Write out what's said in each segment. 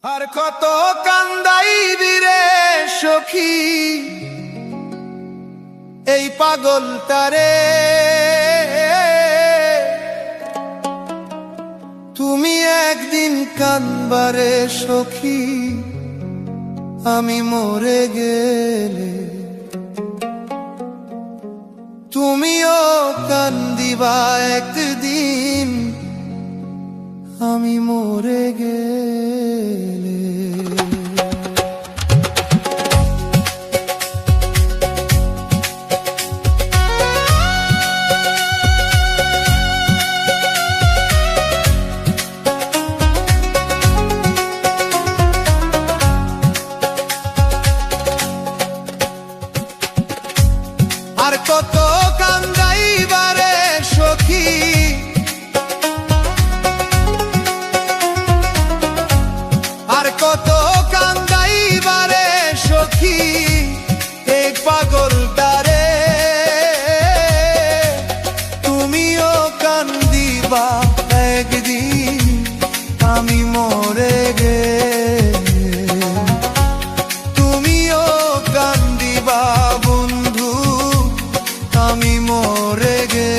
আর কত কান্দাইবি রে সখী এই পাগলটারে, তুমি একদিন কানবারে সখী আমি মরে গেলে, তুমিও কান্দিবা একদিন আমি মরে গেলে। আর কত কান্দাইবারে সখী আর কত কান্দাইবারে সখী এই পাগলটারে, তুমিও কান্দিবা একদিন আমি মরে গেলে, তুমিও কান্দিবা বন্ধু আমি মরে গেলে।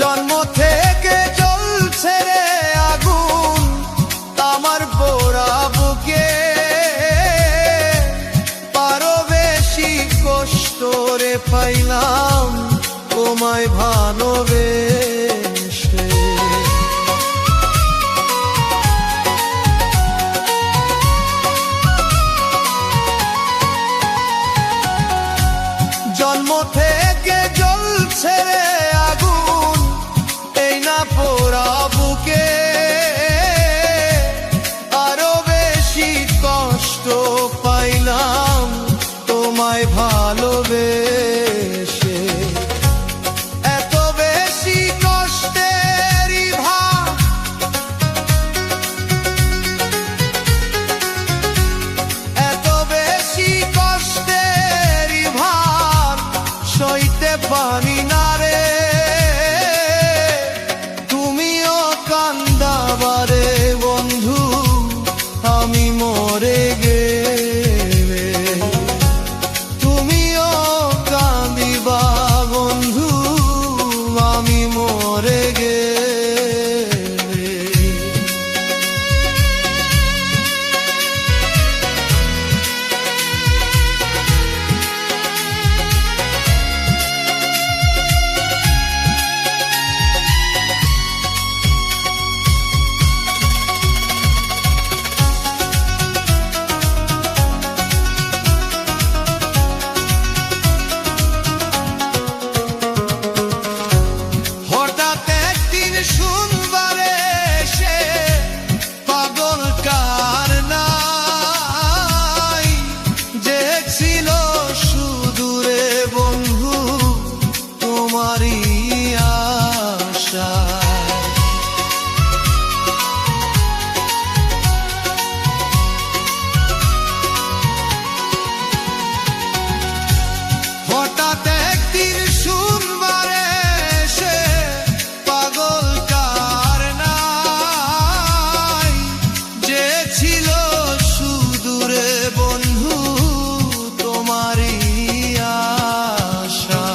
জন্ম থেকে জ্বলছে রে আগুন আমার পোড়া বুকে, পারো বেশি কষ্ট রে পাইলাম তোমায় ভালোবেসে। জন্ম থেকে জ্বলছে রে আগুন এই না পোড়া বুকে, আরো বেশি কষ্ট পাইলাম তোমায় ভালোবেসে। এত বেশি কষ্টেরই ভার, এত বেশি কষ্টেরই ভার সইতে পারি না রে, তুমিও কান্দাবারে বন্ধু আমি মরে গেলে, তুমিও কান্দিবা বন্ধু আমি মরে গেলে। হঠাৎ একদিন শুনবারে সে পাগল কার নাই, যে ছিল সুদূরে বন্ধু তোমারই আশা। হঠাৎ একদিন শুনবারে সে পাগল কার নাই, যে ছিল সুদূরে বন্ধু তোমারই আশা।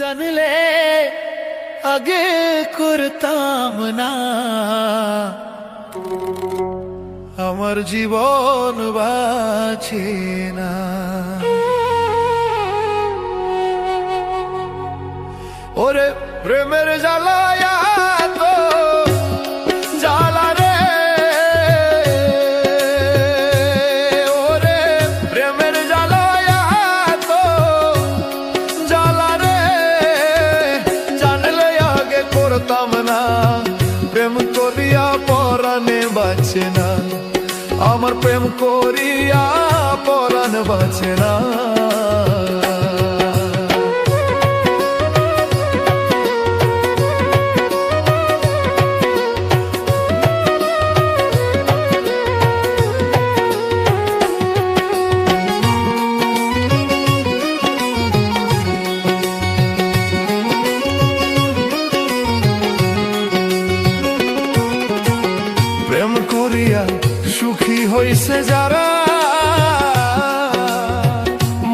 জানলে আগে করতাম না, আমার জীবন বাঁচে না। ওরে প্রেমের জ্বালায় তো জ্বালা রে, ওরে প্রেমের জ্বালায় তো জ্বালা রে, জানলে আগে করতাম না, প্রেম করিয়া পরাণে বাঁচে না, আমার প্রেম করিয়া পরাণ বাঁচে না। প্রেম করিয়া সুখী হইছে যারা,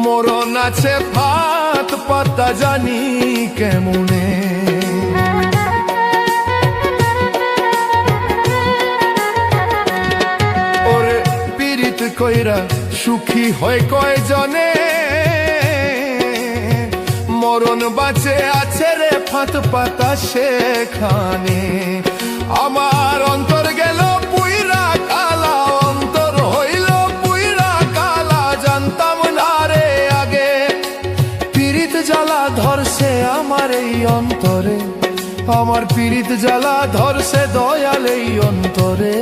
মরণ আছে ফাত পাতা জানি কেমনে। ওরে পীড়িত কইরা সুখী হয় কয়জনে, মরণ বাঁচে আছে রে ফাত পাতা সেখানে। আমার অন্তর গেল পুইরা কালা, অন্তর হইল পুইরা কালা, জানতাম না রে আগে পীড়িত জ্বালা ধরছে আমার এই অন্তরে, আমার পীড়িত জ্বালা ধরছে দয়াল এই অন্তরে।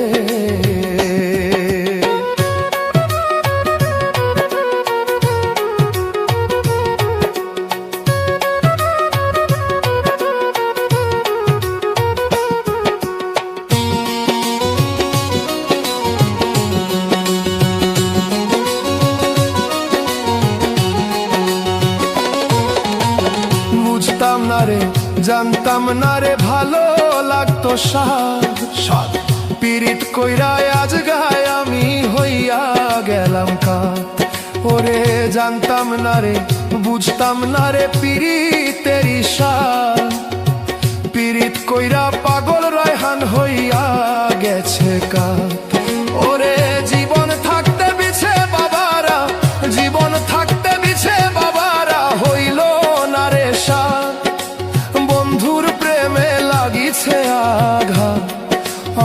বুঝতাম না রে জানতাম না রে ভালো লাগতো সাদ, পীড়িত কইরা আজ গায় আমি হইয়া গেলাম কাত। ওরে জানতাম না রে বুঝতাম না রে পীড়িতেরই সাদ, পীড়িত কইরা পাগল রায়হান হইয়া গেছে কাত। ওরে জীবন থাকতে বিছে বাবারা, জীবন থাকতে বিছে বাবারা, হইল না রে সাদ, বন্ধুর প্রেমে লাগিছে আঘাত,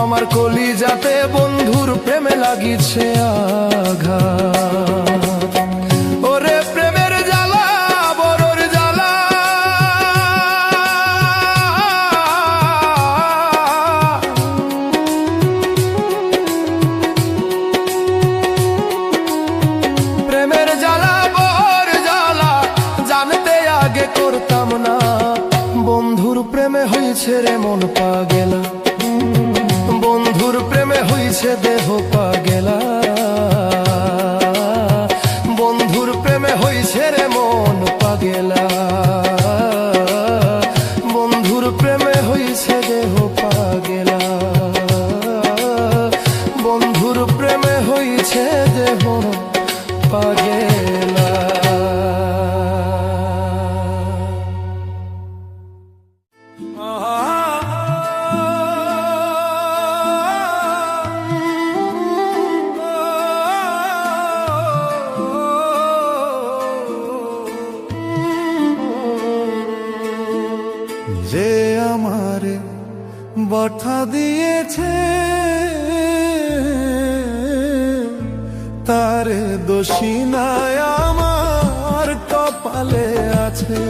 আমার কলিজাতে বন্ধুর প্রেমে লাগিছে আঘাত। ওরে প্রেমের জ্বালা বড়র জ্বালা, প্রেমের জ্বালা বড় জ্বালা, জানতে আগে করতাম না, বন্ধুর প্রেমে হয়েছে রে মন পাগেলা, বন্ধুর প্রেমে হয়েছে দেহ পাগেলা, বন্ধুর প্রেমে হয়েছে রে মন পাগেলা, বন্ধুর প্রেমে হয়েছে দেহ পাগেলা, বন্ধুর প্রেমে হয়েছে দেহ পাগেলা। যে আমারে বর্ষা দিয়েছে তারে দোষী নাই আমার কপালে আছে,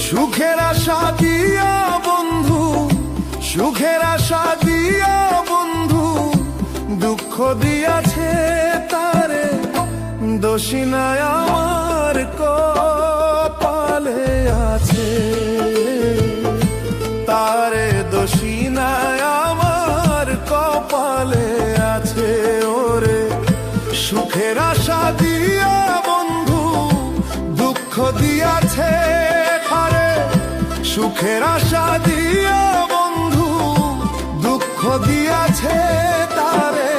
সুখের আশা দিয়া বন্ধু, সুখের আশা দিয়া বন্ধু দুঃখ দিয়াছে তারে, দোষী নাই আমার কপালে আছে, তারে দোষী নাই আমার কপালে আছে। ওরে সুখের আশা দিয়া বন্ধু দুঃখ দিয়াছে তারে, সুখের আশা দিয়া বন্ধু দুঃখ দিয়াছে তারে,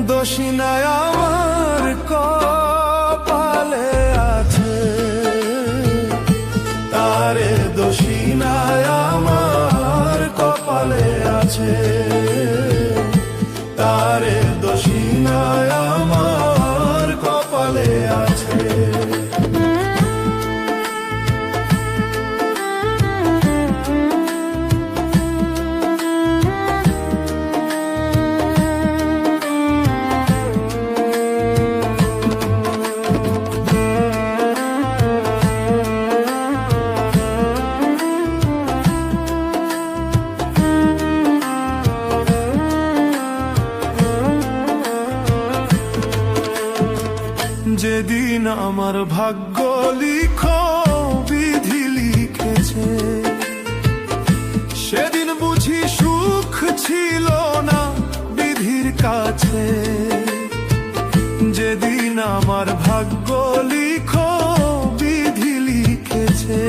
দোষী নাই আমার কপালে আছে, আমার ভাগ্য লিখো বিধি লিখেছে, সেদিন বুঝি সুখ ছিল না বিধির কাছে। যেদিন আমার ভাগ্য লিখো বিধি লিখেছে,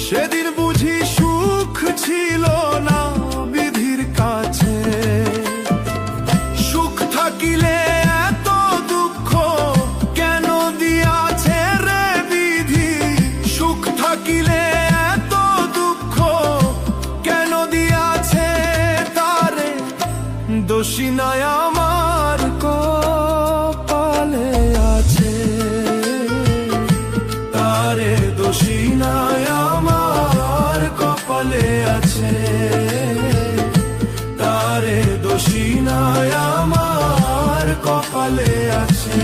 সেদিন বুঝি সুখ ছিল না বিধির কাছে। সুখ থাকিলে এত দুঃখ কেন দিয়াছে রে বিধি? সুখ থাকিলে এত দুঃখ কেন দিয়াছে তারে? দোষী নাই আমার কপালে আছে, তারে দোষী নাই আমার কপালে আছে, তারে দোষী নাই আমার কপালে আছে।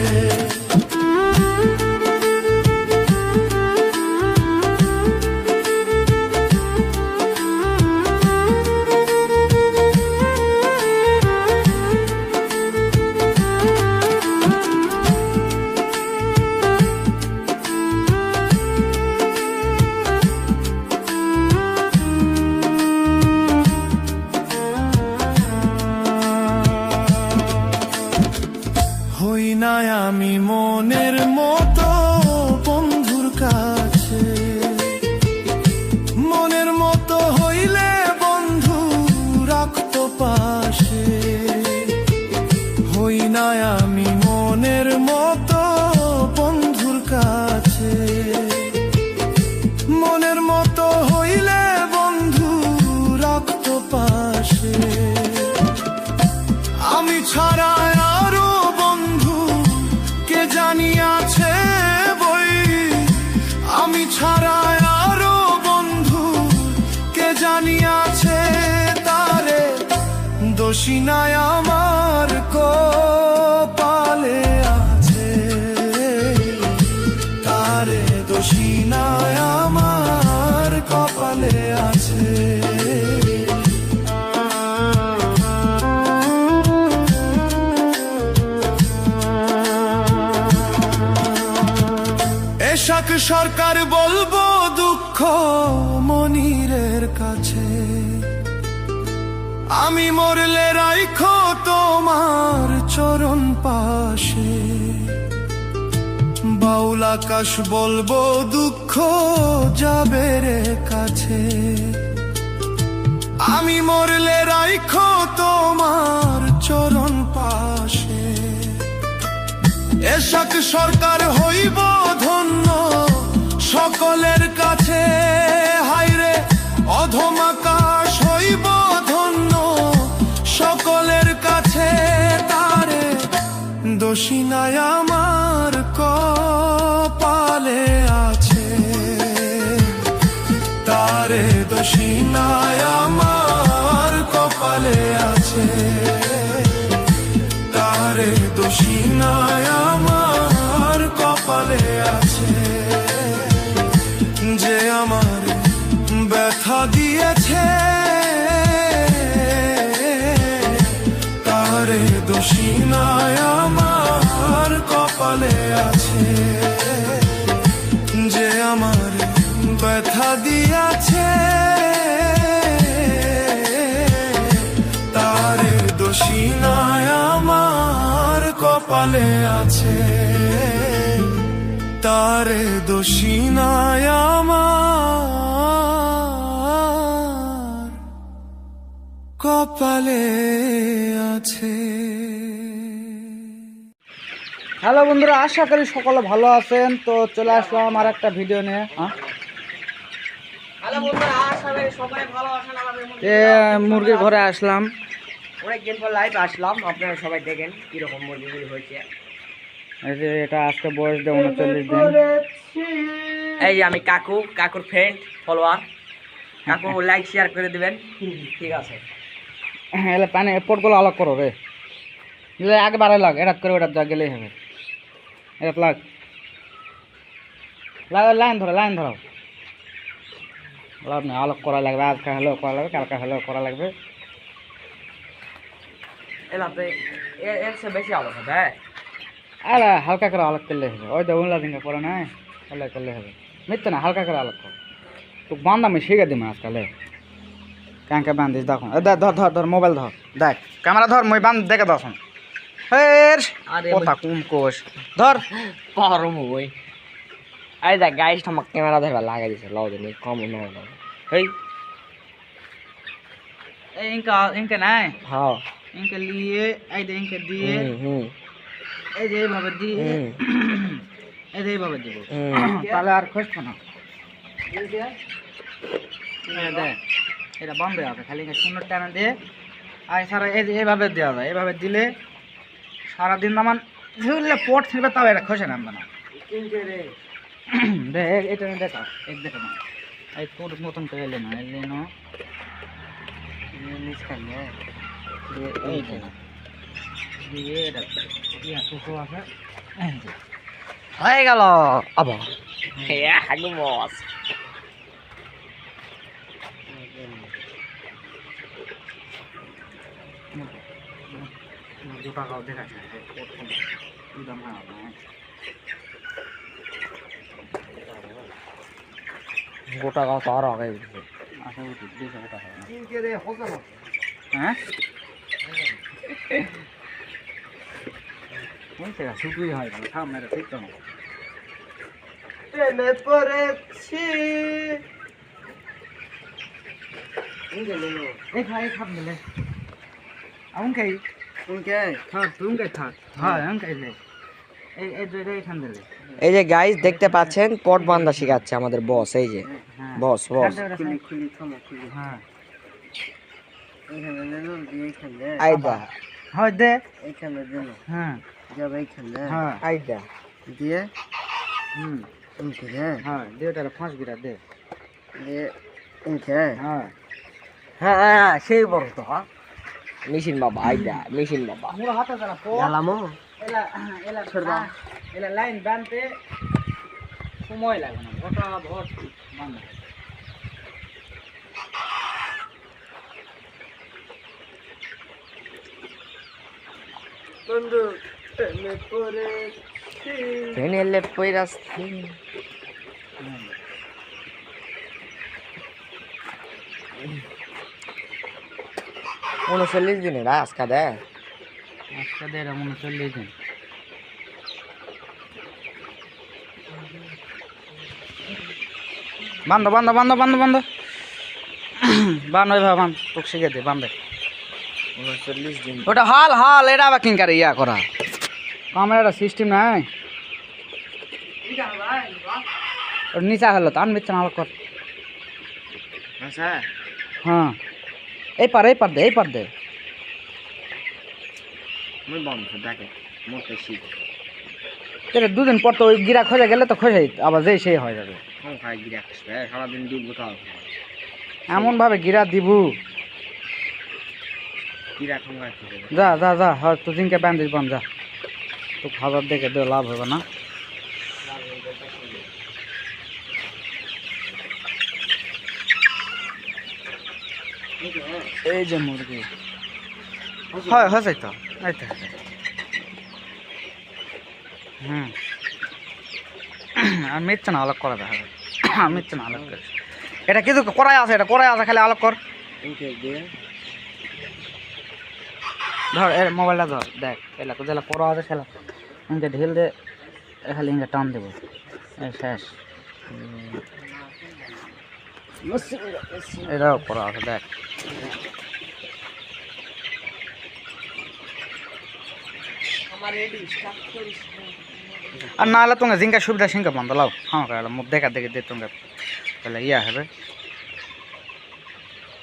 হই না আমি মনের মতো বন্ধুর কাছে, মনের মতো হইলে বন্ধু রাখতো পাশে। হই না আমি মনের মতো বন্ধুর কাছে, মনের মতো হইলে বন্ধু রাখতো পাশে। আমি ছাড়া আরো বন্ধু কে জানিয়াছে বই, আমি ছাড়া আরো বন্ধু কে জানিয়াছে তারে? দোষী নাই আমার কপালে আছে, তারে দোষী নাই আমার কপালে আছে। এশাক সরকার বলবো দুঃখ মনিরের কাছে, আমি মরলে রাইখো তোমার চরণ পাশে। বাউল আকাশ বলবো দুঃখ যাবে রে কাছে, আমি মরলে রাইখো তোমার চরণ পাশে। এশাক সরকার হইব ধন্য সকলের কাছে, হায়রে অধম আকাশ হইব ধন্য সকলের কাছে। তারে দোষী নাই আমার কপালে আছে, তারে দোষী নাই আমার কপালে আছে, তারে দোষী নাই আমার কপালে আছে। যে আমার ব্যথা দিয়েছে তারে দোষী নাই আমার কপালে আছে, যে আমার ব্যথা দিয়েছে তারে দোষী নাই আমার কপালে আছে, তারে দোষী নাই আমার কপালে আছে। হ্যালো বন্ধুরা, আশা করি সকলে ভালো আছেন। তো চলে আসলাম আর একটা ভিডিও নিয়ে। হ্যালো বন্ধুরা, আশা করি সবাই ভালো আছেন। মুরগির ঘরে আসলাম, অনেকদিন পর লাইভ আসলাম, আপনারা সবাই দেখেন কিরকম মুরগিগুলি হয়েছে। এই যে এটা আজকে বয়স দেয় 39 দিন। এই যে আমি কাকুর ফ্রেন্ড ফলোয়ার, কাকু লাইক শেয়ার করে দিবেন। ঠিক আছে, এলে পানি পটগুলো আলাগ করো রে, একবারে লাগ, এটা করে ওটা যা গেলেই হবে। এটা লাগ, লাইন ধরো লাভ নেই, আলোক করা লাগবে, আজকে হলেও করা লাগবে, কালকে হলেও করা লাগবে। এলাতে এর সে বেশি আলোক হবে। আরে হালকা করে আলাগ করলে হবে, ওই তো উল্লা দিনকে করে নাই আলাগ করলে হবে, মিথ্যে না হালকা করে আলাগ কর। তো বান্ধ আমি শিখে দিম আজকালে ক্যাঙ্কে বান্ধিস দেখো, ধর ধর ধর ধর মোবাইল ধর, দেখ ক্যামেরা ধর, মই বান্ধ দেখে দশন হের আরে কথা কুম কোষ ধর। পারম ওই আরে দেখ গাইস আমার ক্যামেরা ধরবা লাগাই দিছে লাও দিন কম না হেই এই ইনকে নাই, হ্যাঁ ইনকে লিয়ে এই যে ইনকে দিয়ে হুম এই যে এইভাবে দিয়ে এই যে এইভাবে দিব, তাহলে আর খসবে না। দেখ এটা বন্ধ হয়ে যাবে, খালি সুন্দর টানা দিয়ে আর সারা এই যে এইভাবে দেওয়া যায়, এইভাবে দিলে সারাদিন আমার ঝুললে পট ছিঁড়বে, তাও এটা খসে নামবে না। দেখ এটা দেখা এক দেখে না, এই তোর মতন তো এলে না, এলে না হয়ে গেল আবার বস দুটা গাও দেখাচ্ছে গোটা গাও তো আর আগে হ্যাঁ শুধুই হয় গেল থাম মেরে ঠিক তো প্রেমে পড়েছি এই খাই খাপ দিলে আউন খাই থাক তুম খাই থাক হ্যাঁ আউন খাইলে এই দুইটা এখান দিলে এই যে গাইস দেখতে পাচ্ছেন পট বান্ধা শিখাচ্ছে আমাদের বস, এই যে বস বস হ্যাঁ আইদা হয় দে এইখানে দিন হ্যাঁ যাবে এইখানে হ্যাঁ আইদা দিয়ে হুম ইনকে হ্যাঁ হ্যাঁ দে ওটা ফাঁস গিরা দে দিয়ে ইনকে হ্যাঁ হ্যাঁ সেই বড় তো মেশিন বাবা আইদা মেশিন বাবা মোর হাতে জানা পো গেলামো এলা এলা ছোড়বা এলা লাইন বানতে সময় লাগে না, ঘটা ভট বান্ধা বন্ধু প্রেমে পড়েছি ফেনেলে পয়রাস 39 দিনের আজকা দে আজকে দে এরা 39 দিন বান্ধ বান্ধ বান্ধ বান্ধ বান্ধ বান্ধ ওইভাবে বান্ধ তোকে শিখে দে বান্ধে 39 দিন ওটা হাল হাল এটা আবার কিনকারে ইয়া করা ক্যামেরাটা সিস্টেম নাই ওর নিচা হলো তো আনবিচ্ছ না কর আচ্ছা হ্যাঁ এই পার দে মই বন্ধ দেখে মোটে শীত তোর দুদিন পর তো ওই গিরা খোঁজা গেলে তো খোঁজাই আবার যেই সেই হয়ে যাবে, কম খাই গিরা খাসবে সারাদিন দুধ খাওয়া এমন ভাবে গিরা দিবু গিরা কম খাইতে যা যা যা হয় তো দিনকে বান্ধিস বান যা, তো খাবার দেখে দে লাভ হবে না। এই যে মুরগি হয় হয়েছে তো এই তো হুম আর মিথ্যে না আলোক করা দেখা মিথ্যে না আলোক করে এটা কিছু করাই আছে, এটা করাই আছে, খালি আলোক কর ইনকে দিয়ে ধর এর মোবাইলটা ধর দেখ এলা যেটা করা আছে সেটা ইনকে ঢিল দে, খালি ইনকে টান দেবো এই শেষ। এটাও করা আছে দেখ আর না হলে তোমাকে জিঙ্কা সুবিধা সিঙ্কা বন্ধ লাও হ্যাঁ মুখ দেখা দেখে দে তোমাকে তাহলে ইয়া হবে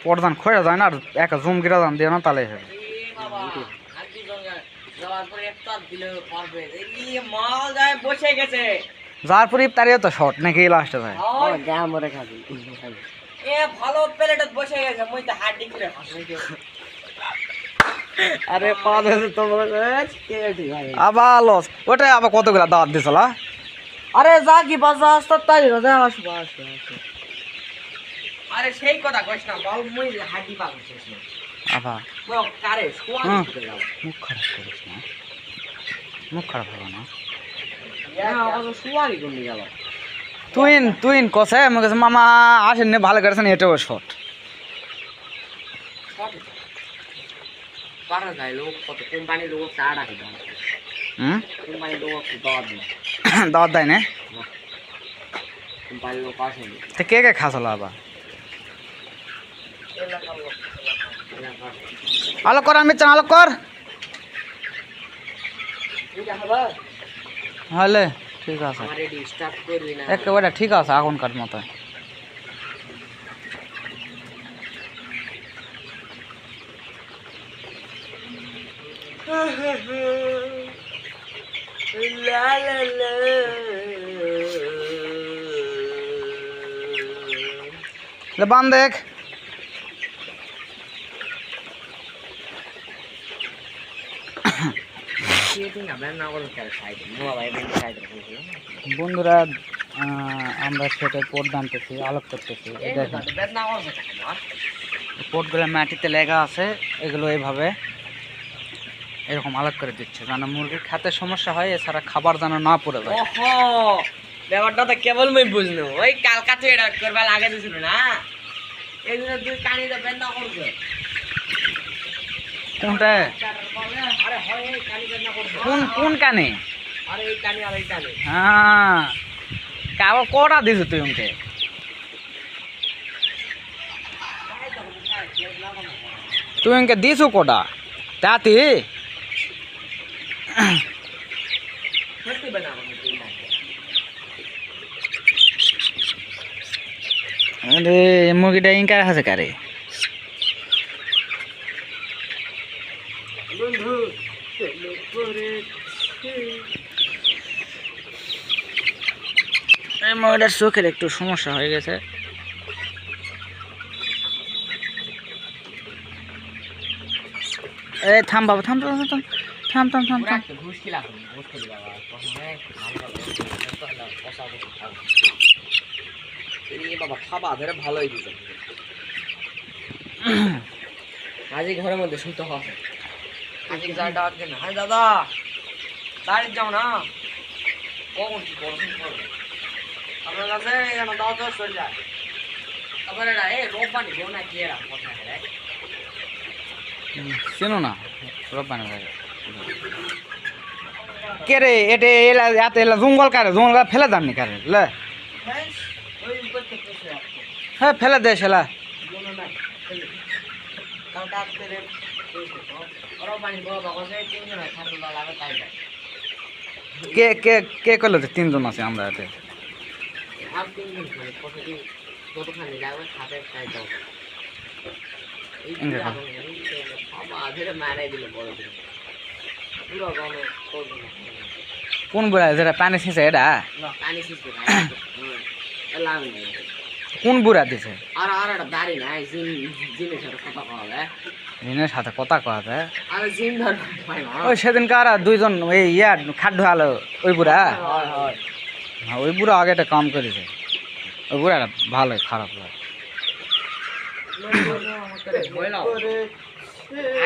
পরদান খোয়া যায় না আর এক জুম গিরা দান দিও না তাহলে হবে। যার পর ইফতারিও তো শর্ট নাকি লাস্টে যায় যা মরে খাবি ভালো প্লেটত বসে গেছে মই তো হাড্ডি করে আরে পাঁচ হাজার তোমার আবার লস ওটাই আবার কতগুলা দাওয়াত দিছিল আরে যা কি বাজা আসতো তাই যা আসবো আসবো আরে সেই কথা কইছ না বাল মই হাড্ডি পাগল আবার কারে সোয়া মুখ খারাপ করিস না মুখ খারাপ হবে না সুয়ারি কোন গেল তুই কষে আমি কাছে মামা আসেননি ভালো করেছেন এটাও শট পারা যায় লোক কত কোম্পানির লোক চা ডাকে হুম কোম্পানির লোক দাওয়াত দেয় দাওয়াত দেয় না কোম্পানির লোক আসেনি তো কে কে খাস হলো আবার আলো কর আমি আলো কর হলে ঠিক আছে আমার রেডি স্টার্ট করবি না একেবারে ঠিক আছে এখনকার মতো বান দেখ বন্ধুরা আমরা সেটা পোট বানতেছি আলোক করতেছি পোটগুলো মাটিতে লেগা আছে এগুলো এইভাবে এরকম আলাদা করে দিচ্ছে যেন মুরগির খাতে সমস্যা হয় এছাড়া খাবার যেন না পড়ে যায় ওহো ব্যাপারটা তো কেবল মই বুঝলো ওই কালকা তুই এটা করবা লাগে দিছিল না এই জন্য তুই কানি দেবেন না করবে কোনটা আরে হয় এই কানি দেবেন না করবে কোন কানে আরে এই কানি আর এই কানি হ্যাঁ কাবা কটা দিছ তুই উনকে তুই উনকে দিছু কটা তাতি সত্যি বানাবো তুই না আরে মুরগিটা ইনকার আছে কারে বন্ধু এই মুরগিটার চোখের একটু সমস্যা হয়ে গেছে এই থাম বাবা থাম থাম থাম থাম থাম থাম থাম ঘুষ কি লাগবে ঘুষ খেলি বাবা প্রথমে এই বাবা খাবা ধরে ভালোই দিছে আজই ঘরের মধ্যে শুতে হবে আজকে যা ডাক দেন হাই দাদা বাড়ি যাও না কখন কি পড়াশোনা করবে আপনার কাছে এখানে দাও তো চলে যায় তারপরে না এই রোববানি কেউ না কি এরা কথা রে চেনো না রব্বানি ভাই কে রে এটা এলা এত এলা জঙ্গল কারে জঙ্গল ফেলে দামনি কারে লে ওই করতে কইছে হ্যাঁ ফেলে দে সেলা বলো না তাও ডাক দেরে কইছে তো রোববানি বাবা কাছে তিনজন ঠান্ডা লাগে তাই যায় কে কে কে করলো তো তিনজন আছে আমরা এতে আর তিনজন করে কতদিন কতখানি লাগবে খাতে খাই দাও এই বাবা ধরে মারাই দিল বড় দিন পুরো গানে করবে কোন বুড়া যেটা পানি ছিঁচে এটা না পানি শিখবে না এলাম নেই কোন বুড়া দিছে আর আর একটা দাড়ি নাই জিনের সাথে কথা কওয়া দিনের সাথে কথা কওয়া যায় আর জিন ধর ভাই মা ওই সেদিন কারা দুইজন এই ইয়া খাট ঢালো ওই বুড়া হয় হয় হ্যাঁ ওই বুড়া আগে একটা কাম করেছে ওই বুড়াটা ভালোই খারাপ লাগে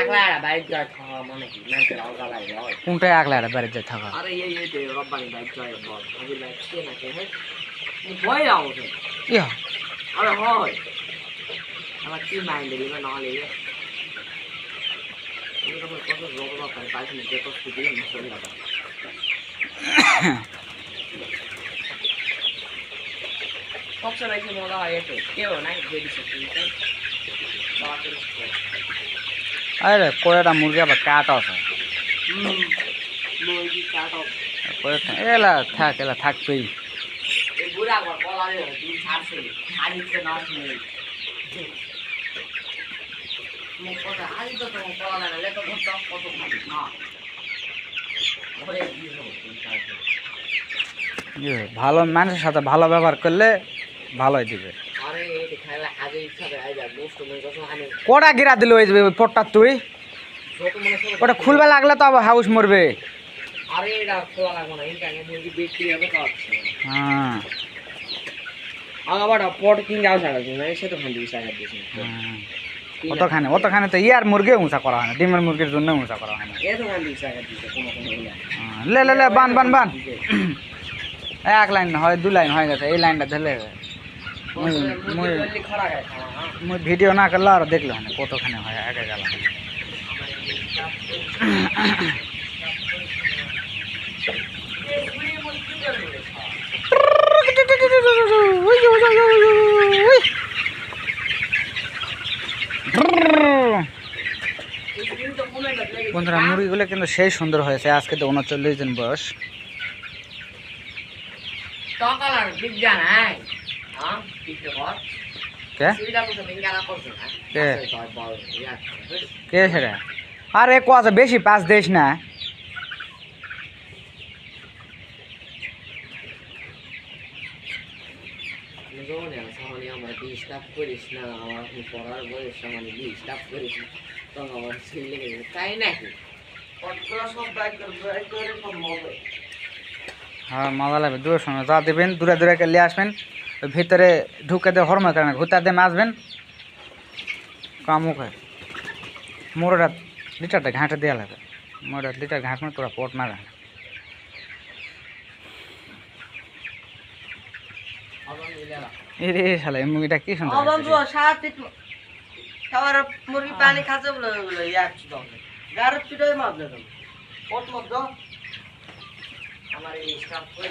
আগলা বাইক যায় খাওয়া মানে কি মেন্টাল আগলা লাগে কোনটাই আগলা একটা বাড়িতে যায় থাকা আরে এই যে রব্বানি বাইক যায় বল আমি বাইক কে না কে হ্যাঁ ভয় লাও তো ইয়া আরে হয় আমার কি মাইন্ড দিবে না হলে এই রকম কত রোগ রোগ করে পাইছি যে তো স্থিতি মুশকিল লাগা সবচেয়ে বেশি মজা হয় এতে কেউ নাই বেশি সত্যি আরে কয়টা মুরগি আবার কাট আছে মুরগি কাটো এলা থাক এলা থাকবেই এই বুড়া ঘর কলা দিয়ে দুই ছাড়ছে আলিতে না শুনে মুখ কথা আলি তো তোমার কলা লাগে লেট ধরতে কত খাবি না ঘরে দিয়ে দেবো তিন চারটে ভালো মানুষের সাথে ভালো ব্যবহার করলে ভালোই দিবে আরে এই খাইলে আগে ইচ্ছা দেয় আই যা গোস্ত মনে কথা আনে কটা গিরা দিল ওই পটটা তুই যত মনে করে ওটা খুলবে লাগলে তো আবার হাউস মরবে আরে এটা খোলা লাগবে না ইনকা মুরগি বিক্রি হবে কাছে হ্যাঁ আবার পট কিং যাও ছাড়া না এসে তো খান দিস আগে দিস অতখানে তো ইয়ার মুরগি উঁচা করা হয় না ডিমের মুরগির জন্য উঁচা করা হয় না এ তো খান দিস আগে দিস কোনো কোনো লে লে লে বান বান বান এক লাইন হয় 2 লাইন হয়ে গেছে এই লাইনটা ধরলে মুই মুই খরা গায় খাওয়া মুই ভিডিও না করলে আর দেখলো না কতখানি হয় একে গেল বন্ধুরা মুরগিগুলো কিন্তু সেই সুন্দর হয়েছে আজকে তো 39 দিন বয়স টাকার বিজ্ঞান হ্যাঁ হ্যাঁ বিজ্ঞান কে সুবিধা করতে বিজ্ঞান করছে না কে? বল ইয়া কে সেটা আরে কথা বেশি পাস দেশ না জীবনে সামনে আমার ডিস্টার্ব করিস না আমার পড়ার বয়স সামনে ডিস্টার্ব করিস না তখন আমার ছিল লেগে যাবে তাই নাকি পড়া সব বাইক করে সব মজা হ্যাঁ মজা লাগবে দূরের সময় যা দেবেন দূরে দূরে নিয়ে আসবেন ওই ভিতরে ঢুকে দিয়ে হরমা কারণে ঘুরতে দিয়ে আসবেন কামুক হয় মোড়টা লিটারটা ঘাঁটে দেওয়া লাগবে মোড়টা লিটার ঘাঁট মানে তোরা পট না ঘাঁট এ শালা এই মুভিটা কি সুন্দর বন্ধু হয়েছে রে। সাথে খাবার মুরগি পানি খাচ্ছে বলে বলে এক দাও গার পিটাই মাছ দাও কত মাছ দাও আমার এই স্টাফ কই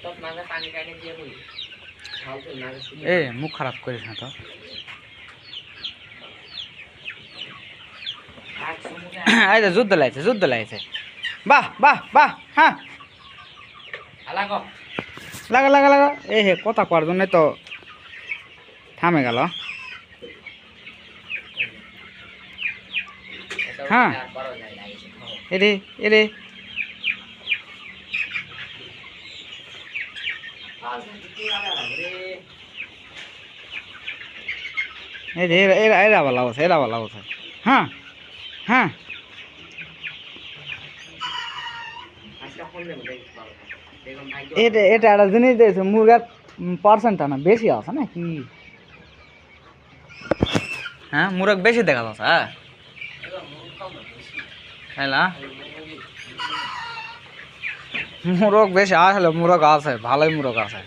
কত মাছ পানি কানে দিয়ে বলি ফালতু না এ মুখ খারাপ করিস না তো এই যে যুদ্ধ লাগছে বাহ বাহ বাহ হ্যাঁ আলাগো লাগা লাগা লাগা এ হে কথা করার জন্য তো থামে গেল হ্যাঁ এরে এরে এই যে এরা ভালো আছে হ্যাঁ হ্যাঁ এটা এটা একটা জিনিস দিয়েছে মুরগার পার্সেন্টটা না বেশি আছে না কি হ্যাঁ মুরগ বেশি দেখা যাচ্ছে হ্যাঁ না মুরগ বেশি আসলে মুরগ আছে ভালোই মুরগ আছে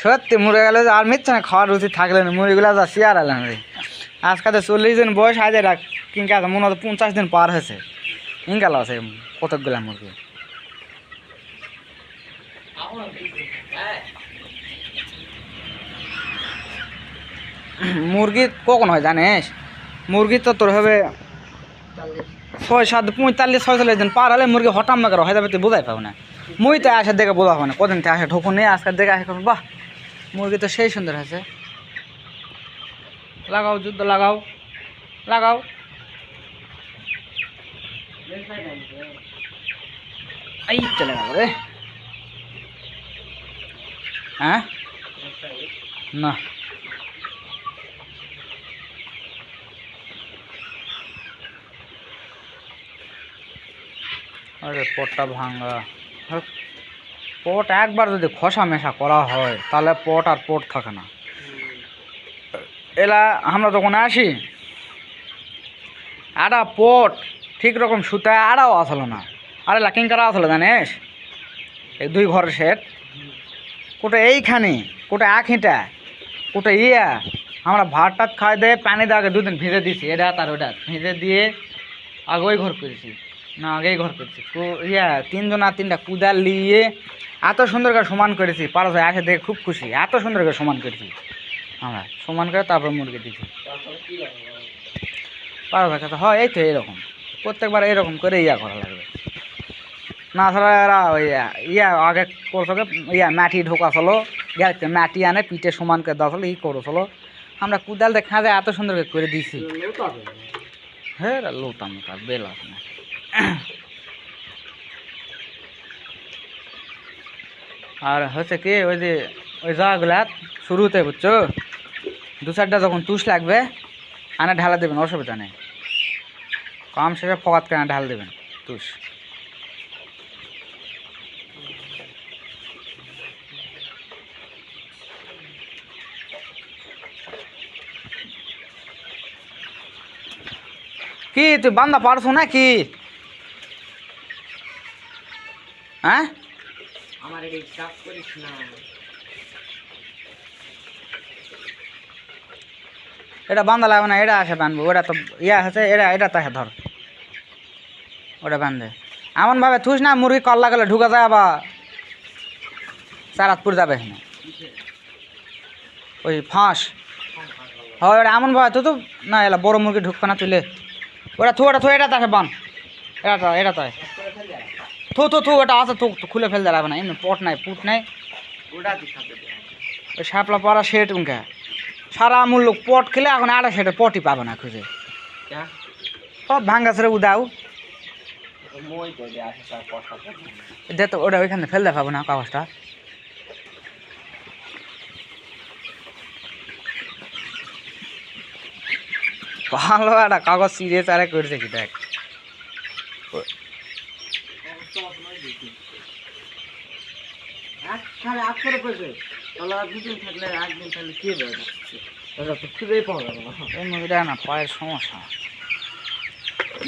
সত্যি মুরগ গেলে আর মিথ্যা না খাওয়ার রুচি থাকলে না মুরগিগুলো যা শিয়ার এলেন রে আজকে তো 40 দিন বয়স আজ রাখ কিনকে আছে মনে হয় 50 দিন পার হয়েছে ইনকাল আছে কতকগুলা মুরগি মুরগি কখন হয় জানিস মুরগি তো তোর হবে 6 7 45 46 দিন পার হলে মুরগি হঠাৎ না করে হয়ে যাবে তুই বোঝাই পাবো না মুই তো আসে দেখে বোঝা হবে না কদিন থেকে আসে ঢুকুন নেই আজকের দেখে আসে বাহ মুরগি তো সেই সুন্দর আছে লাগাও যুদ্ধ লাগাও লাগাও এই চলে গেল রে হ্যাঁ না আরে পটটা ভাঙা পট একবার যদি খসা মেশা করা হয় তাহলে পট আর পট থাকে না এলা আমরা যখন আসি আটা পট ঠিক রকম সুতায় আড়াও আসলো না আরে লাকিং করা আসলো জানিস এই 2 ঘরের সেট কোটা এইখানে কোটা আখিটা কোটা ইয়া আমরা ভাত টাত খাই দিয়ে পানি দিয়ে আগে 2 দিন ভিজে দিছি এটা তার ওটা ভিজে দিয়ে আগে ওই ঘর করেছি না আগেই ঘর করেছি ইয়া 3 জন আর 3টা কুদাল নিয়ে এত সুন্দর করে সমান করেছি পারো আসে দেখে খুব খুশি এত সুন্দর করে সমান করেছি আমরা সমান করে তারপর মুরগি দিছি পারো কাছে হয় এই তো এইরকম প্রত্যেকবার এইরকম করে ইয়া করা লাগবে না ছাড়া এরা ওই ইয়া আগে করছো ইয়া মাটি ঢোকা চলো গ্যাসে মাটি আনে পিঠে সমান করে দেওয়া চলো ই করো চলো আমরা কুদাল দেখা যায় এত সুন্দর করে দিছি হ্যাঁ লোটাম বেল আছে না আর হচ্ছে কি ওই যে ওই জায়গাগুলা শুরুতে বুঝছো 2-4টা যখন তুষ লাগবে আনে ঢালা দেবেন অসুবিধা নেই কম শেষে ফকাত করে ঢাল দেবেন তুষ কি তুই বান্দা পারছো নাকি? হ্যাঁ আমার এই কাজ করিস না। এটা বান্ধা লাগবে না, এটা আসে বানবো, ওটা তো ইয়া আছে, এটা তাকে ধর, ওটা বান্ধে এমন ভাবে থুস না মুরগি কল্লা গেলে ঢুকা যায় আবার চারাতপুর যাবে এখানে ওই ফাঁস হয়, ওটা এমন ভাবে তো না এলা বড় মুরগি ঢুকবে না তুলে, ওটা থু এটা তাকে বান, এটা তাই থু ওটা আছে, থু খুলে ফেল দেওয়া না, এমনি পট নাই পুট নাই, ওটা তুই খাতে দে। ওই শাপলা পরা সেট উনকে সারা মূল্য পট খেলে এখন আড়া সেটা পটই পাবে না খুঁজে, ক্যা সব ভাঙ্গা ছেড়ে উদাও মই তো দে আসে সব কথা। দে তো, ওটা ওইখানে ফেল দেখাবো না কাগজটা। ভালো একটা কাগজ চিড়ে চারে করছে কি দেখ, তাহলে আজ করে পেয়েছে তাহলে আর দুদিন থাকলে একদিন থাকলে কে বেড়ে যাচ্ছে, ওটা তো খুঁজেই পাওয়া যাবে না। এই মুরগিটা না পায়ের সমস্যা,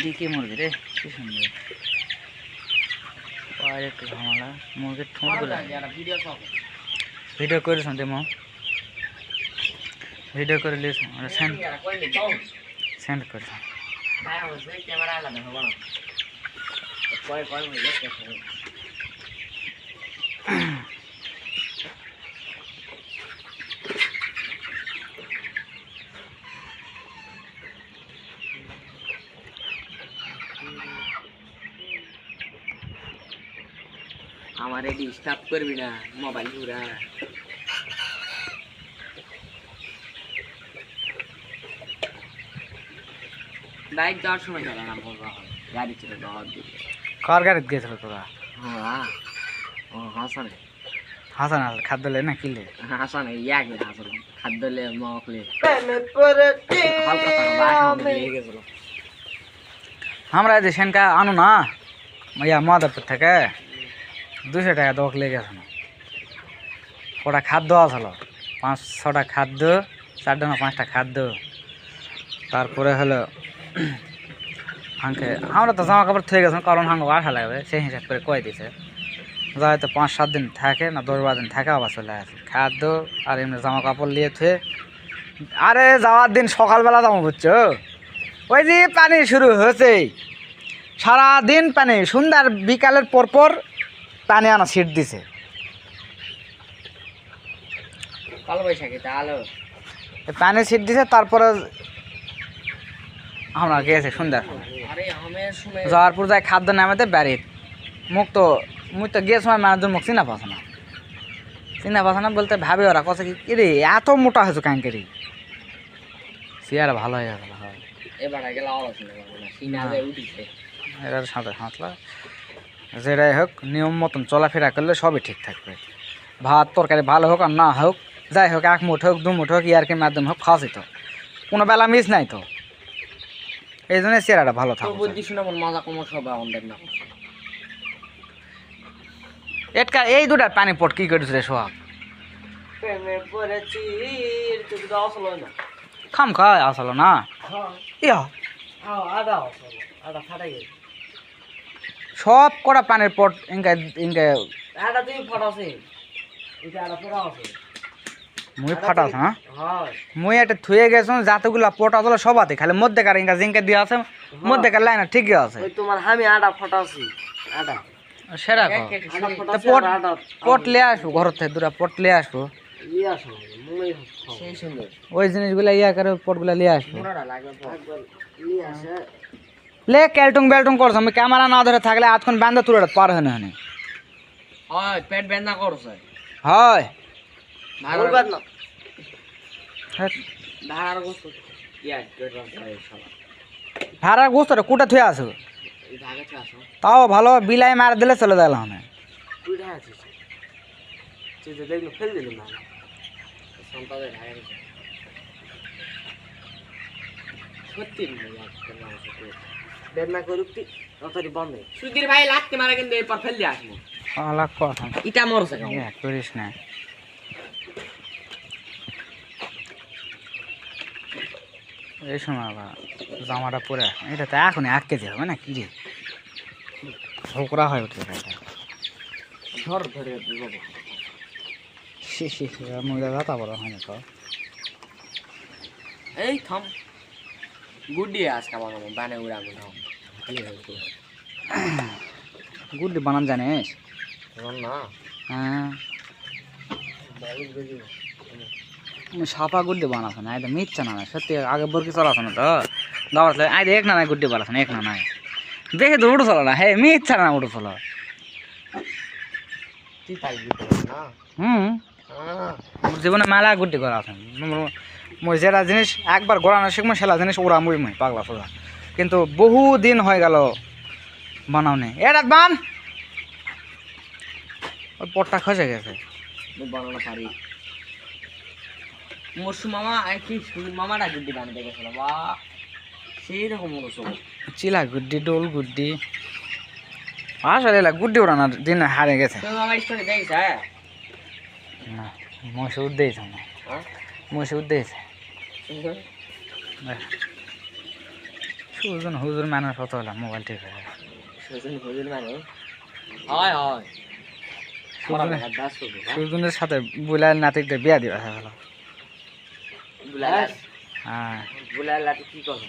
দিকে মুরগি রে কি সুন্দর পায়ের একটু ঝামেলা, মুরগির ঠোঁটগুলো ভিডিও সব ভিডিও করিস দেমো, ভিডিও করে লিস সেন্ড সেন্ড করিস। ক্যামেরা আলাদা হবে না, পরে কল হয়ে যাচ্ছে। আমার ডিস্টার্ব করবি না, মোবাইল ঘুরা। বাইক যাওয়ার সময় গেল না, গাড়ি ছিল যাওয়ার দিকে। কার গাড়িতে গেছিল তোরা? হ্যাঁ ও হাসানে হাসান আল খাদ্য লে না কিলে হাসানে ইয়াকে হাসান খাদ্যলে মকলে আমরা এই সেনকা আনো না ইয়া মাদারপুর থেকে 200 টাকা দোক লেগে গেছে না, ওটা খাদ্য আসলো 5-6টা খাদ্য, 4টা না 5টা খাদ্য, তারপরে হলো হাঁকে আমরা তো জামা কাপড় থয়ে গেছিলাম, কারণ হাঁকে আঠা লাগবে সেই হিসাব করে কয়ে দিছে, যা হয়তো 5-7 দিন থাকে না 10-12 দিন থাকে আবার চলে আসে খাদ্য আর এমনি জামা কাপড় নিয়ে থুয়ে। আরে যাওয়ার দিন সকালবেলা যাবো বুঝছো, ওই যে পানি শুরু হয়েছে, সারাদিন পানি, সন্ধ্যার বিকালের পরপর পানি আনা সিট দিছে, কালো বৈশাখী তাহলে পানি সিট দিছে, তারপরে আমরা গেছে সন্ধ্যার সময়, আরে আমের সময় যাওয়ার পর যায় খাদ্য নামাতে বাড়ির মুখ তো মুই তো গিয়ে সময় মানুষজন মুখ চিনা পাস না বলতে ভাবে ওরা কথা কি রে এত মোটা হয়েছে কাঙ্কেরি, চেয়ার ভালো হয়ে গেল, এবার গেলে আলোচনা করবো না, সিনা যায় উঠিছে। এটার সাথে হাতলা যেটাই হোক নিয়ম মতন চলাফেরা করলে সবই ঠিক থাকবে, ভাত তরকারি ভালো হোক আর না হোক, যাই হোক 1 মুঠ হোক 2 মুঠ হোক ইয়ারকির মাধ্যমে হোক খাওয়াছি তো, কোনো বেলা মিস নাই তো, এই জন্য চেহারাটা ভালো তো থাকবে। বুদ্ধি শুনে মন মজা কমো সব আমাদের না এটকা এই দুটার পানি পট কি করিস রে সোহাগ? প্রেমে পড়েছি তুই তো আসলো না। খাম খায় আসলো না ইয়া আদা আসলো, আদা ফাটাই গেছে। সব কটা পানির পট ইনকা আদা তুই ফাটাছে, এটা আদা ফোড়া আছে। মুই ফাটাস হ্যাঁ, হ্যাঁ মুই এটা থুয়ে গেছ যাতগুলা পট আসলে সবাতে খালি মধ্যেকার ইনকা জিঙ্কা দিয়ে আছে, মধ্যেকার লাইন ঠিকই আছে, ওই তোমার আমি আদা ফাটাছি, আদা সেরা আদা ফাটাছি, পট আদা পট লিয়ে আসবো ঘর থেকে, দুটা পট লিয়ে আসবো, নিয়ে আসো মুই সেই সুন্দর ওই জিনিসগুলা ইয়া করে পটগুলা লিয়ে আসবো, মোড়াটা লাগবে একবার নিয়ে আসে। লে ক্যালটুং বেলটুং করছ, আমি ক্যামেরা না ধরে থাকলে আজক্ষণ বান্ধা তুলে পার হয় না হয় পেট বেদনা করছে হয় বলবেন না হ্যাঁ। ধারার গোস্ত ইয়া পেট বেদনা সব ভাড়ার গোস্তটা কুটা থুয়ে আসো, এই ঢাকাতে আসো তাও ভালো বিলাই মার দিলে চলে যায় না, তুই ঢাকা আছিস তুই তো দেখলো ফেল দিলি না সন্তানের ঢাকা গেছে সত্যি বেদনা করুক তুই অতরি বন্ধ সুধীর ভাই লাগতে মারা কিন্তু এরপর ফেল দিয়ে আসবো আলাক কথা ইটা মরছে ইয়া করিস না, এই সময় আবার জামাটা পরে এটা তো এখনই 1 কেজি হবে না কি রে ঝোকরা হয় উঠে এটা ধর ধরে দিব মহিলা দাতা বড় হয় না তো এই থাম গুড্ডি আজকে বানাবো বানে উড়াবো না গুড্ডি বানান জানিস না হ্যাঁ সাপা গুড্ডি বানাস না এটা মিথ্যা না সত্যি আগে বরকি চলাস না তো দাবার আই এক না নাই গুড্ডি বানাস না এক না নাই দেখে তো উঠো চলো না হে মিথ্যা না উঠো চলো তুই তাই না জীবনে মেলা গুড্ডি করা আছে মই যেটা জিনিস একবার গড়ানো শিখবো সেলা জিনিস ওরা মুই মুই পাগলা ফোলা কিন্তু বহু দিন হয়ে গেল বানাও নেই এটা বান ওই পটটা খসে গেছে বানানো পারি মরসু মামা কি মামাটা গুড্ডি বানাতে গেছিল বা সেই রকম মরসু চিলা গুড্ডি ডোল গুড্ডি আসলে এলা গুড্ডি ওড়ানোর দিন হারে গেছে তুমি মামার স্টোরি দেখিস হ্যাঁ না মসুর দিয়েছে না মসুর দিয়েছে সুজন হুজুর মানুষ কত হলাম মোবাইল ঠিক হয়ে সুজন হুজুর মানে হয় হয় সুজনের সাথে বুলার নাতিকদের বিয়া দিবা হলো বুলাল হ্যাঁ বুলাল লাটি কি কথা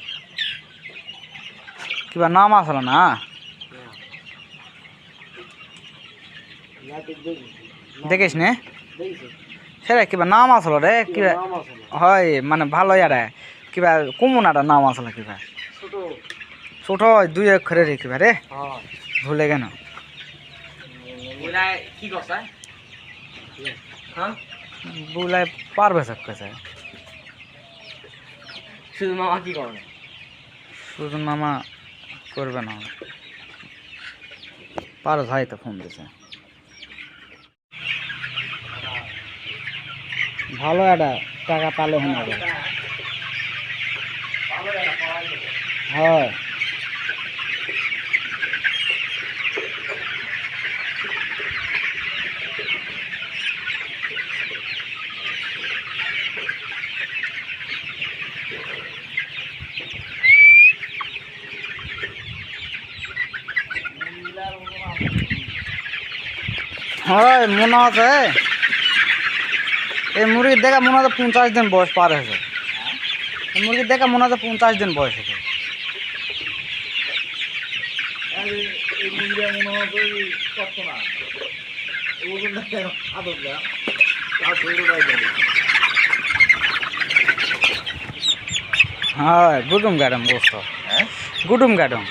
কিবা নাম আসলো না দেখিস নে সেটা কিবা নাম আসলো রে কিবা হয় মানে ভালো ইয়ারে কিবা কুমুনাটা নাম আসলো কিবা ছোট 2 অক্ষরের কিবা রে ভুলে কেন বুলাই কি কথা হ্যাঁ বুলাই পারবে সব কেছে শুধু মামা কি করে সুজন মামা করবে না পারো ভাই তো ফোন দিছে ভালো একটা টাকা পালে হয়ে যাবে হয় হয় মনে আছে এই মুরগির দেখা মনে হয় 50 দিন বয়স পার হয়েছে এই মুরগির দেখা মনে হয় 50 দিন বয়স হয়েছে হ্যাঁ গুডুম গাডম গোস্ত গুডুম গাডম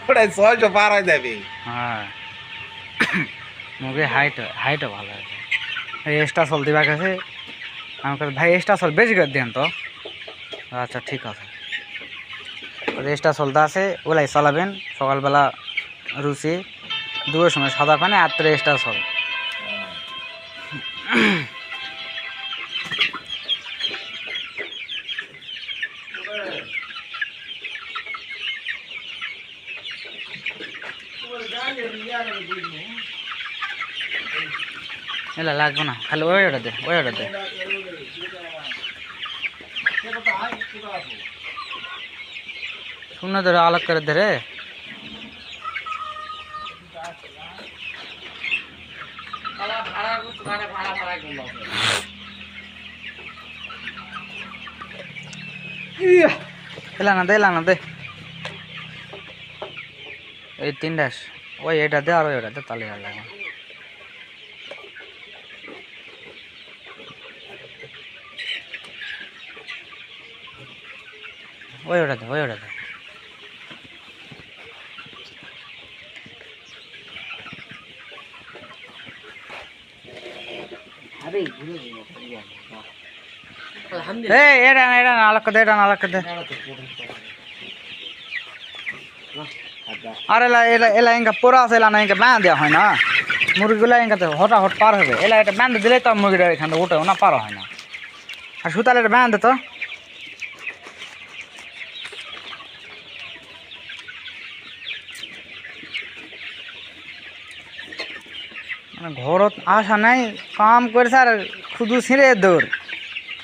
প্রায় 600 পার হয়ে যাবে হ্যাঁ মুরগির হাইটও ভালো আছে এই এক্সট্রা চল দিবা গেছে আমাকে ভাই এক্সট্রা চল বেশি করে দেন তো আচ্ছা ঠিক আছে এক্সট্রা চলতে আছে ওলাই চালাবেন সকালবেলা রুচি 2-এর সময় সাদা পানি আর 3 এক্সট্রা চল এলা লাগবে না খালি ওই অর্ডার দে ওই অর্ডার দে শুনে ধরে আলাগ করে দে রে এলা না দে এই 3 ওই এটা দে আর ওই ওটা দে তাহলে আর লাগবে ওই ওটা দে এই এটা না আলাক দে আর এলা ইনকা পোড়া আছে এলা না ইনকা বাঁধ দেওয়া হয় না মুরগিগুলা ইনকাতে হঠাৎ পার হবে এলা এটা বাঁধ দিলে তো মুরগিটা এখান থেকে উঠেও না পার হয় না আর সুতালে এটা বাঁধ দে তো ঘরত আসা নাই কাম করেছে আর শুধু ছিঁড়ে দৌড়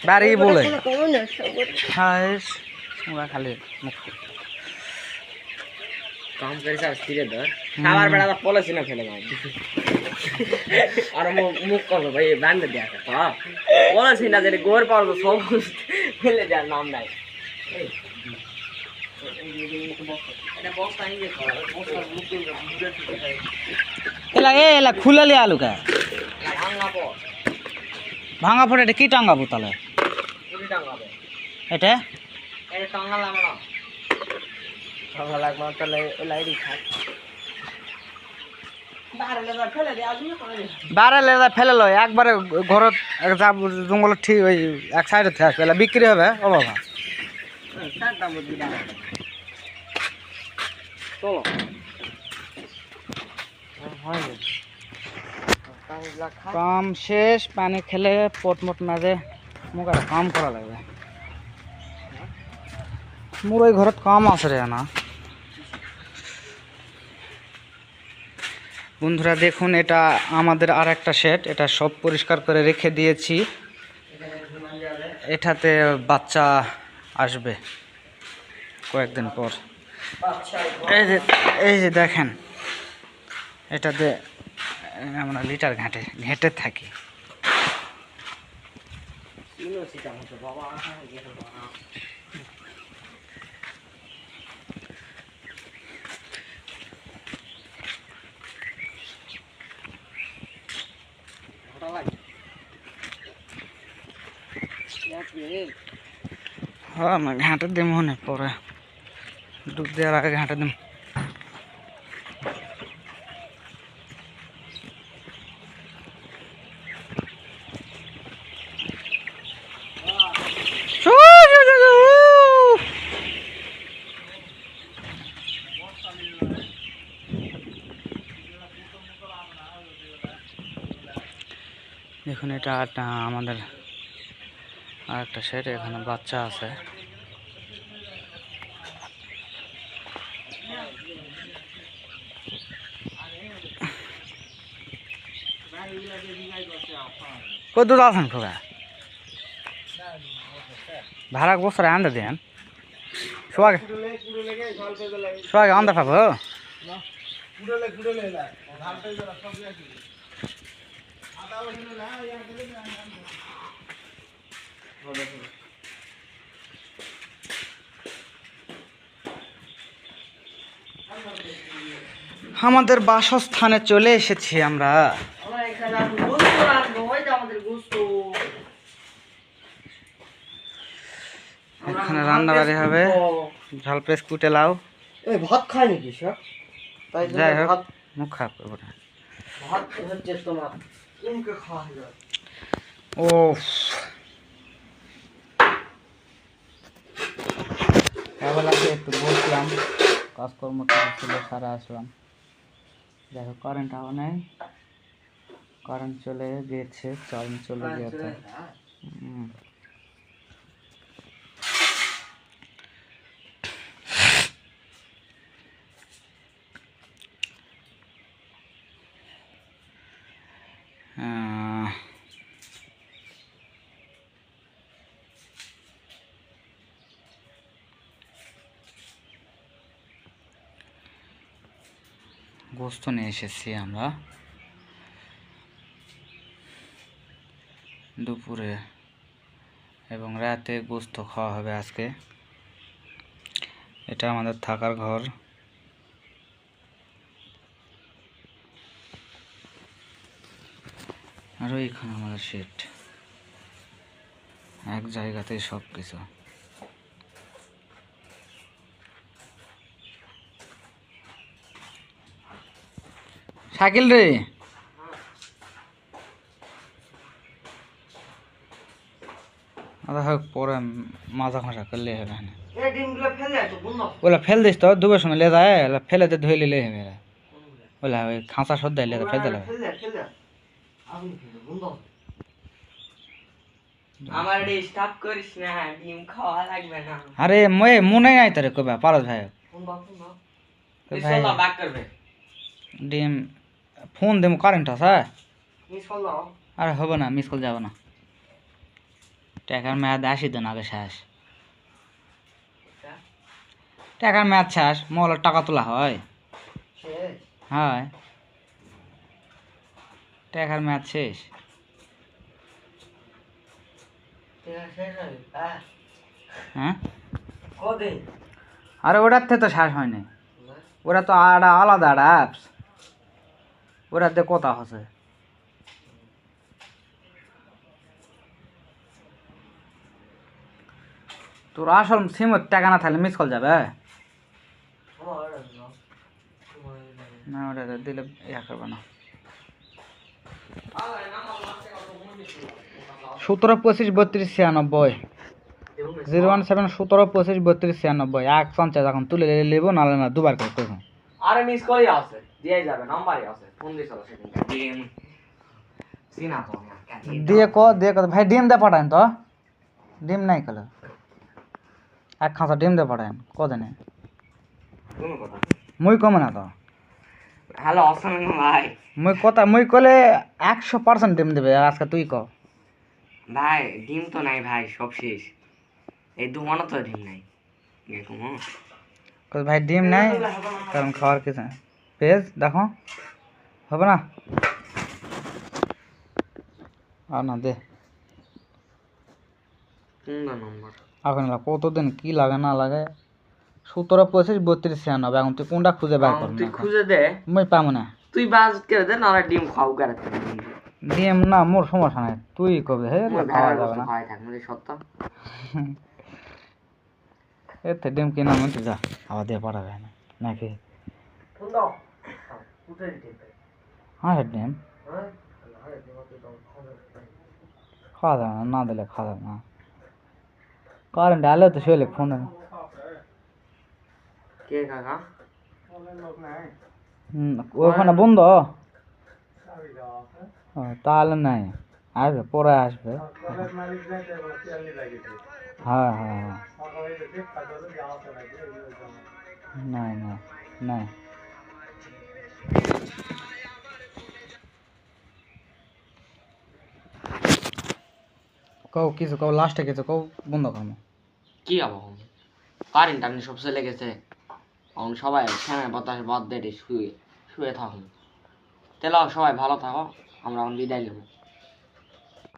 বাড়ি বলে কমন না সবর হ্যাঁ ওরা খালি মুখ কাম করে সব স্থিরে ধর খাবার বেলা তো পলিসি না ফেলে ভাই আর মুখ করবো ভাই বান্ধে দেয়া হ্যাঁ পলিসি না যদি গোর পারবো সব ফেলে দেওয়ার নাম নাই এলা খুলালি আলু কা ভাঙা পড়ে এটা কি টাঙ্গাবো তাহলে এটা বারে লেদা ফেলে লয় একবারে ঘরত যাব জঙ্গল ঠিক ওই এক সাইডে থাকবে এলা বিক্রি হবে ও বাবা চলো কাম শেষ পানি খেলে পটমট মাঝে মোক আর কাম করা লাগবে মোর ওই ঘরত কাম আছে রে না বন্ধুরা দেখুন এটা আমাদের আর একটা শেড এটা সব পরিষ্কার করে রেখে দিয়েছি এটাতে বাচ্চা আসবে কয়েকদিন পর এই যে দেখেন এটাতে আমরা লিটার ঘেঁটে থাকি হ্যাঁ না ঘাঁটে দিম মনে পরে ডুব দেওয়ার আগে ঘাঁটে দিম দেখুন এটা আমাদের আর একটা সেট এখানে বাচ্চা আছে কত দূর আছেন খোকা ভাড়া বছরে আনতে দেন সোয়াগে আনতে পাবো আমাদের বাসস্থানে চলে এসেছি আমরা এখানে রান্না বাড়ি হবে ঝাল পেস্ট কুটে লাও ভাত খায় নাকি সব তাই যাই হোক মুখ খারাপ করবো না ভাত হচ্ছে তোমার কোনকে খাওয়া যায় ও বেলাতে একটু বসলাম কাজকর্ম ছিল সারা আসলাম যাই হোক কারেন্টটাও নেই কারেন্ট চলে গিয়েছে কারেন্ট চলে গিয়েছে গোস্ত নিয়ে এসেছি আমরা দুপুরে এবং রাতে গোস্ত খাওয়া হবে আজকে এটা আমাদের থাকার ঘর আর ওইখানে আমাদের শেড এক জায়গাতেই সব কিছু সাইকেল রে হোক পরে মাজা খসা করলে হবে না ওলা ফেল দিস তো দুবার সময় লে যায় ফেলেতে ধুয়ে নিলে হবে ওলা ওই খাঁচা সদ্দাই লেদা ফেলতে লাগবে আমার ডিস্টার্ব করিস না ডিম খাওয়া লাগবে না আরে মনে নাই তোরে কবে পারস ভাই ভাই বাক করবে ডিম ফোন দেবো কারেন্ট আছে মিস কল দাও আরে হবে না মিস কল যাবে না টাকার মেয়াদ 80 দিন আগে শেষ। টাকার মেয়াদ শেষ, মোবাইলের টাকা তোলা হয়? শেষ হয়, টাকার মেয়াদ শেষ। শেষ হবে হ্যাঁ হ্যাঁ, কদিন আরে ওটার থেকে তো শেষ হয়নি, ওরা তো আলাদা একটা অ্যাপস, ওরাতে কথা হচ্ছে। তোর আসল সিমত টাকা না থাকলে মিস কল যাবে না, ওটা দিলে ইয়া করবে না। 17 25 32 96 017 17 25 32 96 এক পঞ্চায়েত এখন তুলে নেবো, নাহলে না দুবার করে করবো। আরে মিস কলই আছে, দিয়ে যাবে, নাম্বারই আছে, ফোন দিয়ে চলো সেদিন ডিএম সিনা তো দিয়ে কত ভাই ডিম দে পাঠান তো, ডিম নাই কলে এক খাঁচা ডিম দে পাঠান কদিনে, কোনো কথা মুই কমে না তো, হ্যালো অসমেন ভাই মুই কলে 100% ডিম দেবে। আজকে তুই ক ভাই ডিম তো নাই ভাই, সব শেষ, এই দোকানও তো ডিম নাই এরকম ভাই ডিম নাই, কারণ খাওয়ার কিছু পেজ দেখো হবে না, আর না দে কোনটা নাম্বার এখন কতদিন কি লাগে না লাগে। 17 25 32 96 এখন তুই কোনটা খুঁজে বের করবি? তুই খুঁজে দে, মুই পাবো না। তুই বাজ করে দে, নাহলে ডিম খাও করে ডিম না মোর সমস্যা নাই, তুই কবে হে খাওয়া যাবে না, খাওয়াই থাক মানে সত্য এতে ডিম কিনা মন যা খাওয়া দিয়ে পাঠাবে না নাকি? ফোন দাও উঠে দিতে হ্যাঁ ডিম হ্যাঁ খাওয়া যাবে না, না দিলে খাওয়া যাবে না। কারেন্ট আলে তো শুলে ফোনে কে কাকা ওখানে বন্ধ, তাহলে নাই, আসবে পরে আসবে। হ্যাঁ হ্যাঁ হ্যাঁ নাই নাই নাই কও কিছু কও, লাস্টে কিছু কও, বন্ধ করবো। কি আবো কারেন্ট আপনি সব চলে গেছে, এখন সবাই ফ্যানের বাতাস বাদ দিয়ে শুয়ে শুয়ে থাকুন, তাহলে সবাই ভালো থাকো, আমরা এখন বিদায় নেবো।